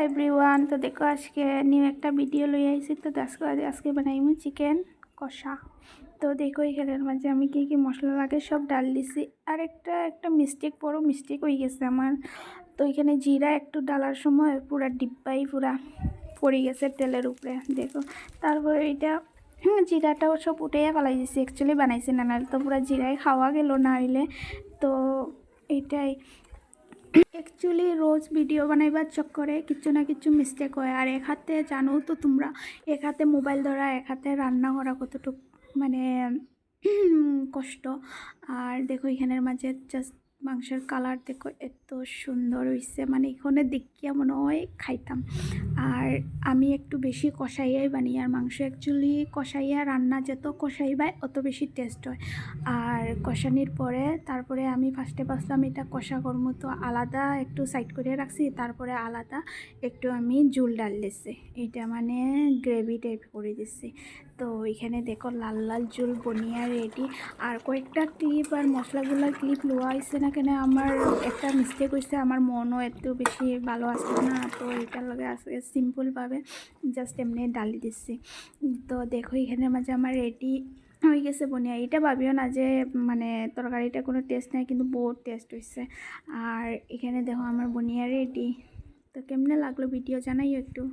Everyone, তো দেখো আজকে নিউ একটা ভিডিও লই আইছি। তো আজকে বানাইমু চিকেন কষা। তো দেখো এখানের মাঝে আমি কি কি মশলা লাগে সব ডাল দিছি। আর একটা বড় মিস্টেক হয়ে গেছে আমার। তো এখানে জিরা একটু ডালার সময় পুরা ডিব্বাই পুরা পড়ে গেছে তেলের উপরে, দেখো। তারপরে এটা জিরাটাও সব উঠেই ফেলাই দিছি, অ্যাকচুয়ালি বানাইছি না, নাহলে তো পুরা জিরাই খাওয়া গেল না হইলে। তো এইটাই অ্যাকচুয়ালি রোজ ভিডিও বানাইবার চক্করে কিছু না কিছু মিস্টেক হয়। আর এক হাতে জানো তো তোমরা, এক হাতে মোবাইল ধরা, এক হাতে রান্না করা কতটুকু মানে কষ্ট। আর দেখো এখানের মাঝে জাস্ট মাংসের কালার দেখো এত সুন্দর হয়েছে, মানে এখানে দেখিয়া মনে হয় খাইতাম। আর আমি একটু বেশি কষাইয়াই বানি, আর মাংস অ্যাকচুয়ালি কষাইয়া রান্না যত কষাইবাই অত বেশি টেস্ট হয়। আর কষানির পরে তারপরে আমি ফার্স্টে ভাবলাম এটা কষা করবো, তো আলাদা একটু সাইড করে রাখছি, তারপরে আলাদা একটু আমি ঝোল ডাল দিছি, এটা মানে গ্রেভি টাইপ করে দিছি। তো এখানে দেখো লাল লাল ঝোল বনিয়া রেডি। আর কয়েকটা ক্লিপ আর মশলাগুলোর ক্লিপ লোয়া হয়েছে না, কেন আমার একটা মিস্টেক হয়েছে, আমার মনও এত বেশি ভালো আসছে না। তো এটার লগে আজকে সিম্পলভাবে জাস্ট এমনি ডালি দিচ্ছি। তো দেখো এখানের মাঝে আমার রেডি হয়ে গেছে বনিয়া। এটা ভাবিও না যে মানে তরকারিটা কোনো টেস্ট নাই, কিন্তু বহুত টেস্ট হয়েছে। আর এখানে দেখো আমার বনিয়া রেডি। তো কেমনে লাগলো ভিডিও জানাইও একটু।